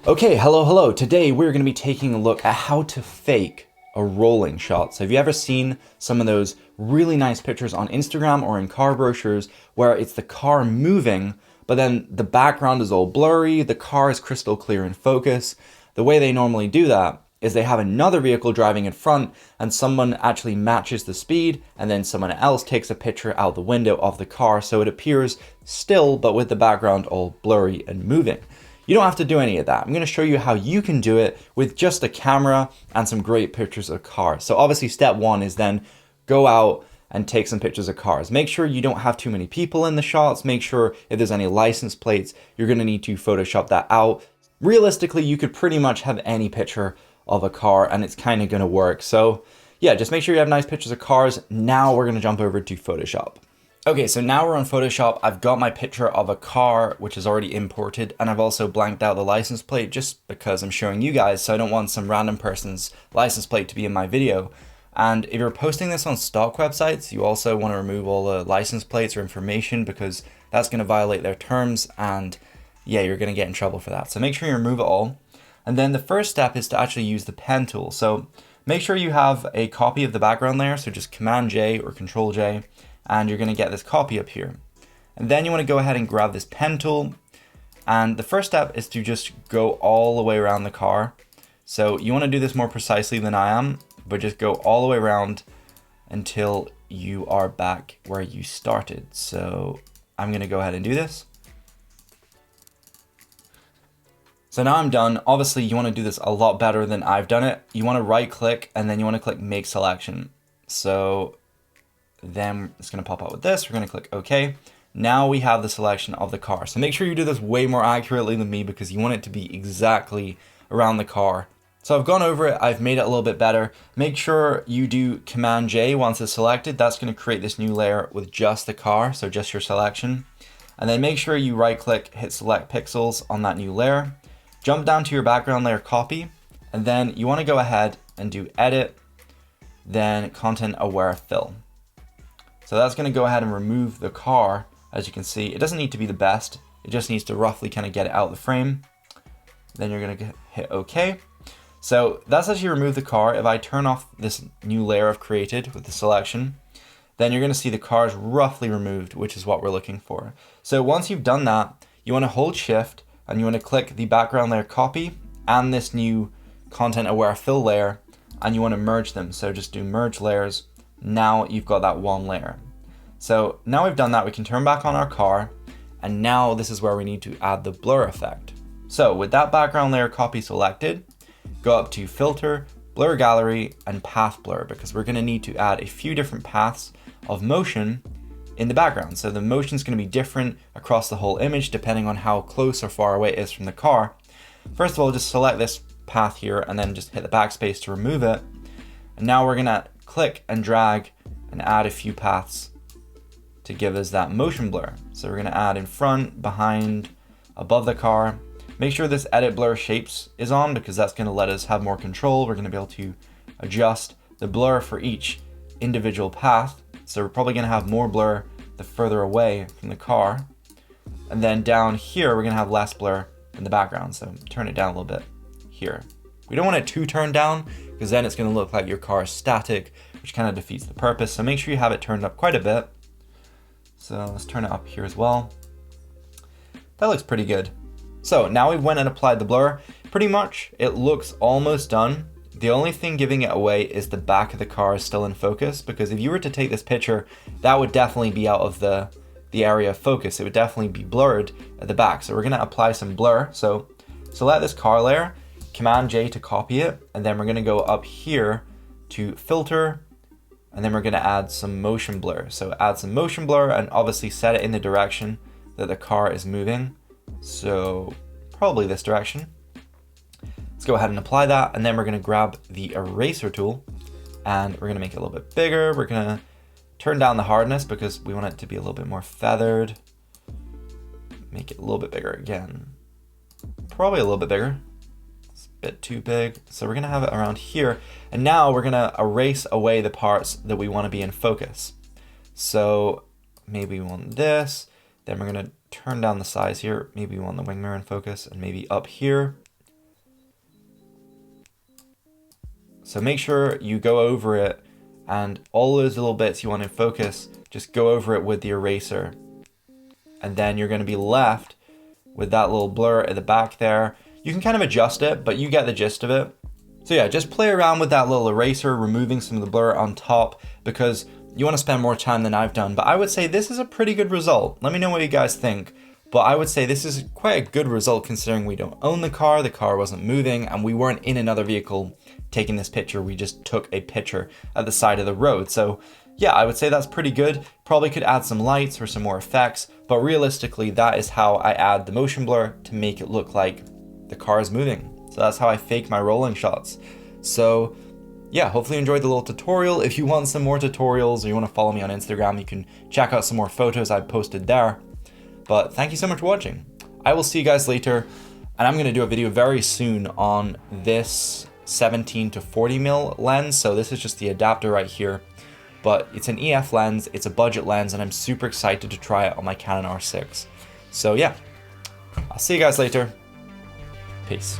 Okay, hello. Today we're going to be taking a look at how to fake a rolling shot. So have you ever seen some of those really nice pictures on Instagram or in car brochures where it's the car moving, but then the background is all blurry, the car is crystal clear in focus? The way they normally do that is they have another vehicle driving in front and someone actually matches the speed and then someone else takes a picture out the window of the car so it appears still but with the background all blurry and moving. You don't have to do any of that. I'm going to show you how you can do it with just a camera and some great pictures of cars. So obviously step one is then go out and take some pictures of cars. Make sure you don't have too many people in the shots. Make sure if there's any license plates, you're going to need to Photoshop that out. Realistically, you could pretty much have any picture of a car and it's kind of going to work. So yeah, just make sure you have nice pictures of cars. Now we're going to jump over to Photoshop. Okay, so now we're on Photoshop. I've got my picture of a car, which is already imported, and I've also blanked out the license plate just because I'm showing you guys, so I don't want some random person's license plate to be in my video. And if you're posting this on stock websites, you also want to remove all the license plates or information because that's going to violate their terms, and yeah, you're going to get in trouble for that. So make sure you remove it all. And then the first step is to actually use the pen tool. So make sure you have a copy of the background layer, so just Command J or Control J. And you're going to get this copy up here. And then you want to go ahead and grab this pen tool. And the first step is to just go all the way around the car. So you want to do this more precisely than I am, but just go all the way around until you are back where you started. So I'm going to go ahead and do this. So now I'm done. Obviously you want to do this a lot better than I've done it. You want to right click and then you want to click make selection. So then it's going to pop up with this. We're going to click OK. Now we have the selection of the car. So make sure you do this way more accurately than me because you want it to be exactly around the car. So I've gone over it. I've made it a little bit better. Make sure you do Command J once it's selected. That's going to create this new layer with just the car. So just your selection. And then make sure you right click, hit select pixels on that new layer. Jump down to your background layer copy. And then you want to go ahead and do edit, then content aware fill. So that's going to go ahead and remove the car. As you can see, it doesn't need to be the best. It just needs to roughly kind of get it out of the frame. Then you're going to hit OK. So that's actually removed the car. If I turn off this new layer I've created with the selection, then you're going to see the car is roughly removed, which is what we're looking for. So once you've done that, you want to hold Shift and you want to click the background layer copy and this new content aware fill layer, and you want to merge them. So just do merge layers. Now you've got that one layer. So now we've done that, we can turn back on our car, and now this is where we need to add the blur effect. So with that background layer copy selected, go up to filter, blur gallery, and path blur, because we're going to need to add a few different paths of motion in the background. So the motion is going to be different across the whole image depending on how close or far away it is from the car. First of all, just select this path here and then just hit the backspace to remove it. And now we're going to click and drag and add a few paths to give us that motion blur. So we're going to add in front, behind, above the car. Make sure this edit blur shapes is on because that's going to let us have more control. We're going to be able to adjust the blur for each individual path. So we're probably going to have more blur the further away from the car. And then down here, we're going to have less blur in the background. So turn it down a little bit here. We don't want it too turned down because then it's going to look like your car is static, which kind of defeats the purpose. So make sure you have it turned up quite a bit. So let's turn it up here as well. That looks pretty good. So now we've went and applied the blur. Pretty much it looks almost done. The only thing giving it away is the back of the car is still in focus, because if you were to take this picture, that would definitely be out of the area of focus. It would definitely be blurred at the back. So we're going to apply some blur. So select this car layer, Command J to copy it, and then we're going to go up here to filter, and then we're going to add some motion blur. So add some motion blur and obviously set it in the direction that the car is moving. So probably this direction. Let's go ahead and apply that, and then we're going to grab the eraser tool and we're going to make it a little bit bigger. We're going to turn down the hardness because we want it to be a little bit more feathered. Make it a little bit bigger again. Probably a little bit bigger. Bit too big. So we're going to have it around here. And now we're going to erase away the parts that we want to be in focus. So maybe we want this. Then we're going to turn down the size here. Maybe we want the wing mirror in focus, and maybe up here. So make sure you go over it, and all those little bits you want in focus, just go over it with the eraser. And then you're going to be left with that little blur at the back there. You can kind of adjust it, but you get the gist of it. So yeah, just play around with that little eraser, removing some of the blur on top, because you want to spend more time than I've done. But I would say this is a pretty good result. Let me know what you guys think. But I would say this is quite a good result considering we don't own the car wasn't moving, and we weren't in another vehicle taking this picture. We just took a picture at the side of the road. So yeah, I would say that's pretty good. Probably could add some lights or some more effects, but realistically, that is how I add the motion blur to make it look like the car is moving. So that's how I fake my rolling shots. So yeah, hopefully you enjoyed the little tutorial. If you want some more tutorials or you want to follow me on Instagram, you can check out some more photos I've posted there. But thank you so much for watching. I will see you guys later, and I'm going to do a video very soon on this 17 to 40 mil lens. So this is just the adapter right here, but it's an EF lens, it's a budget lens, and I'm super excited to try it on my Canon R6. So yeah, I'll see you guys later. Peace.